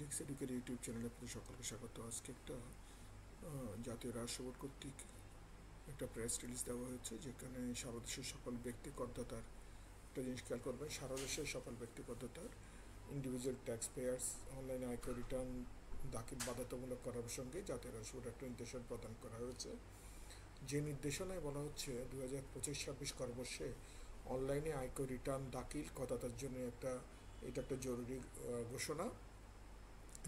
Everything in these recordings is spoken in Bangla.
ফিক্স এডুকের ইউটিউব চ্যানেলে আপনাদের সকলকে স্বাগত। আজকে একটা জাতীয় রাজস্ব বোর্ড কর্তৃক একটা প্রেস রিলিজ দেওয়া হয়েছে, যেখানে সারা দেশের সকল ব্যক্তি করদাতার একটা জিনিস খেয়াল করবেন, সারা দেশের সকল ব্যক্তি করদাতার ইন্ডিভিজুয়াল ট্যাক্স পেয়ার্স অনলাইনে আয়কর রিটার্ন দাখিল বাধ্যতামূলক করার প্রসঙ্গে জাতীয় রাজস্ব বোর্ড একটা নির্দেশনা প্রদান করা হয়েছে। যে নির্দেশনায় বলা হচ্ছে 2025-26 করবর্ষে অনলাইনে আয়কর রিটার্ন দাখিল করদাতার জন্য এটা একটা জরুরি ঘোষণা।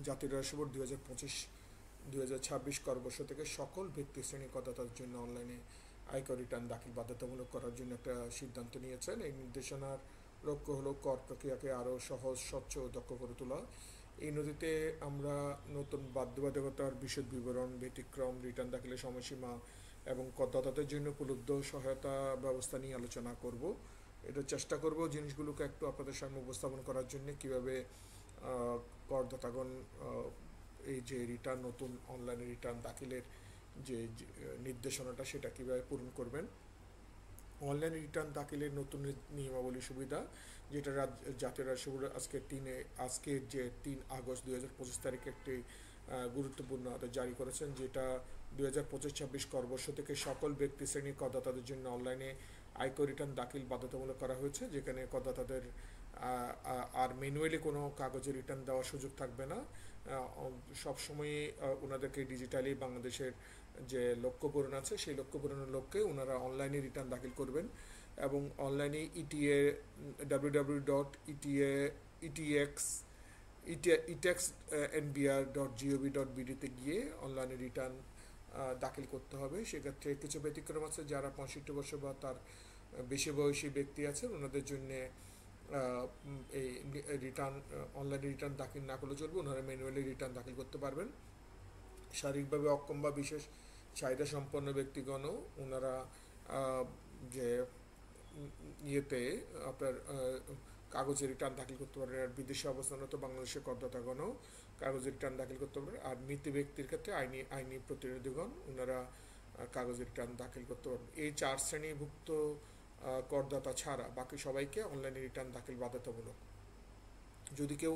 জাতীয় রাজস্ব বোর্ড 2025-2026 করবর্ষ থেকে সকল ব্যক্তি শ্রেণী করদাতার জন্য অনলাইনে আয়কর রিটার্ন দাখিল বাধ্যতামূলক করার জন্য একটা সিদ্ধান্ত নিয়েছেন। এই নির্দেশনার লক্ষ্য হলো কর প্রক্রিয়াকে আরও সহজ, স্বচ্ছ ও দক্ষ করে তোলা। এই নথিতে আমরা নতুন বাধ্যবাধকতার বিশদ বিবরণ, ব্যতিক্রম, রিটার্ন দাখিলের সময়সীমা এবং করদাতাদের জন্য উপলব্ধ সহায়তা ব্যবস্থা নিয়ে আলোচনা করব। এটা চেষ্টা করব জিনিসগুলোকে একটু আপনাদের সামনে উপস্থাপন করার জন্য, কীভাবে করদাতাগণ এই যে রিটার্ন, নতুন অনলাইনে রিটার্ন দাখিলের যে নির্দেশনাটা সেটা কীভাবে পূরণ করবেন। অনলাইন রিটার্ন দাখিলের নতুন নিয়মাবলী সুবিধা, যেটা জাতীয় রাজস্ব বোর্ড আজকের যে 3 আগস্ট 2025 তারিখে একটি গুরুত্বপূর্ণ আদেশ জারি করেছেন, যেটা 2025-26 করবর্ষ থেকে সকল ব্যক্তি শ্রেণীর করদাতাদের জন্য অনলাইনে আয়কর রিটার্ন দাখিল বাধ্যতামূলক করা হয়েছে, যেখানে করদাতাদের আর ম্যানুয়ালি কোনো কাগজে রিটার্ন দেওয়ার সুযোগ থাকবে না। সবসময়ই ওনাদেরকে ডিজিটালি বাংলাদেশের যে লক্ষ্য পূরণ আছে সেই লক্ষ্য পূরণের লক্ষ্যে ওনারা অনলাইনে রিটার্ন দাখিল করবেন এবং অনলাইনে www.etax.nbr.gov.bd-তে গিয়ে অনলাইনে রিটার্ন দাখিল করতে হবে। সেক্ষেত্রে কিছু ব্যতিক্রম আছে। যারা 65 বছর বা তার বেশি বয়সী ব্যক্তি আছেন ওনাদের জন্যে এই অনলাইনে রিটার্ন দাখিল না করলে চলবে, ওনারা ম্যানুয়ালি রিটার্ন দাখিল করতে পারবেন। শারীরিকভাবে অক্ষম বা বিশেষ চাহিদা সম্পন্ন ব্যক্তিগণও ওনারা যে ইয়েতে আপনার কাগজে রিটার্ন দাখিল করতে পারেন। আর বিদেশে অবস্থানরত বাংলাদেশের করদাতাগণও কাগজে রিটার্ন দাখিল করতে পারেন। আর মৃত ব্যক্তির ক্ষেত্রে আইনি প্রতিনিধিগণ ওনারা কাগজে রিটার্ন দাখিল করতে পারবেন। এই 4 শ্রেণীভুক্ত করদাতা ছাড়া বাকি সবাইকে অনলাইনে রিটার্ন দাখিল বাধ্যতামূলক। যদি কেউ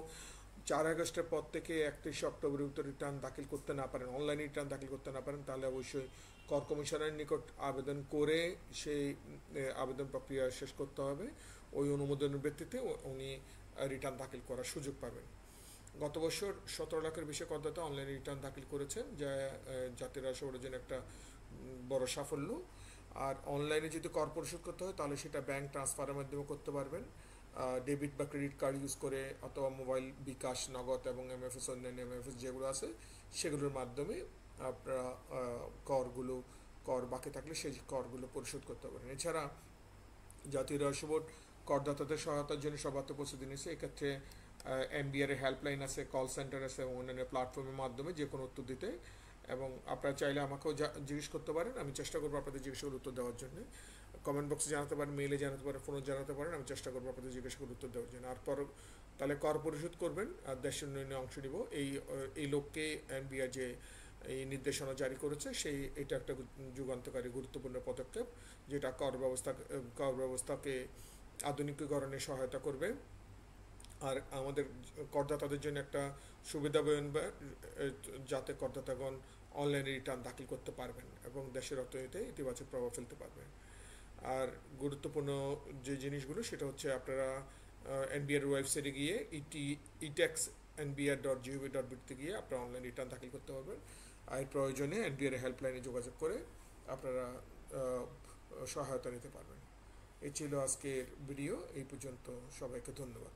4 আগস্টের পর থেকে 31 অক্টোবরের ভিতরে রিটার্ন দাখিল করতে না পারেন, অনলাইনে রিটার্ন দাখিল করতে না পারেন, তাহলে অবশ্যই কর কমিশনের নিকট আবেদন করে সেই আবেদন প্রক্রিয়া শেষ করতে হবে। ওই অনুমোদনের ভিত্তিতে উনি রিটার্ন দাখিল করার সুযোগ পাবেন। গত বছর 17 লাখের বেশি করদাতা অনলাইনে রিটার্ন দাখিল করেছেন, যা জাতীয় রাজস্ব বোর্ডের জন্য একটা বড় সাফল্য। আর অনলাইনে যদি কর পরিশোধ করতে হয় তাহলে সেটা ব্যাংক ট্রান্সফারের মাধ্যমে করতে পারবেন, ডেবিট বা ক্রেডিট কার্ড ইউজ করে, অথবা মোবাইল, বিকাশ, নগদ এবং এমএফএস, অন্যান্য এমএফএস যেগুলো আছে সেগুলোর মাধ্যমে আপনারা কর বাকি থাকলে সেই করগুলো পরিশোধ করতে পারেন। এছাড়া জাতীয় রাজস্ব বোর্ড করদাতাদের সহায়তার জন্য সর্বাত্মক প্রস্তুতি নিয়েছে। এক্ষেত্রে এনবিআর হেল্পলাইন আছে, কল সেন্টার আছে এবং অন্যান্য প্ল্যাটফর্মের মাধ্যমে যে কোনো উত্তর দিতে, এবং আপনারা চাইলে আমাকেও জিজ্ঞেস করতে পারেন। আমি চেষ্টা করবো আপনাদের জিজ্ঞাসাগুলোর উত্তর দেওয়ার জন্য। কমেন্ট বক্সে জানাতে পারেন, মেইলে জানাতে পারেন, ফোনে জানাতে পারেন। আমি চেষ্টা করবো আপনাদের জিজ্ঞাসাগুলোর উত্তর দেওয়ার জন্য। আর তাহলে কর পরিশোধ করবেন আর দেশের উন্নয়নে অংশ নিব, এই লক্ষ্যে এনবিআর যে এই নির্দেশনা জারি করেছে এটা একটা যুগান্তকারী গুরুত্বপূর্ণ পদক্ষেপ, যেটা কর ব্যবস্থাকে আধুনিকীকরণে সহায়তা করবে আর আমাদের করদাতাদের জন্য একটা সুবিধা বয়নবে, যাতে করদাতাগণ অনলাইনে রিটার্ন দাখিল করতে পারবেন এবং দেশের অর্থনীতিতে ইতিবাচক প্রভাব ফেলতে পারবেন। আর গুরুত্বপূর্ণ যে জিনিসগুলো সেটা হচ্ছে আপনারা এনবিআর ওয়েবসাইটে গিয়ে etax.nbr.gov.bd-তে গিয়ে আপনারা অনলাইন রিটার্ন দাখিল করতে পারবেন। আর প্রয়োজনে এনবিআর হেল্পলাইনে যোগাযোগ করে আপনারা সহায়তা নিতে পারবেন। এই ছিল আজকের ভিডিও। এই পর্যন্ত সবাইকে ধন্যবাদ।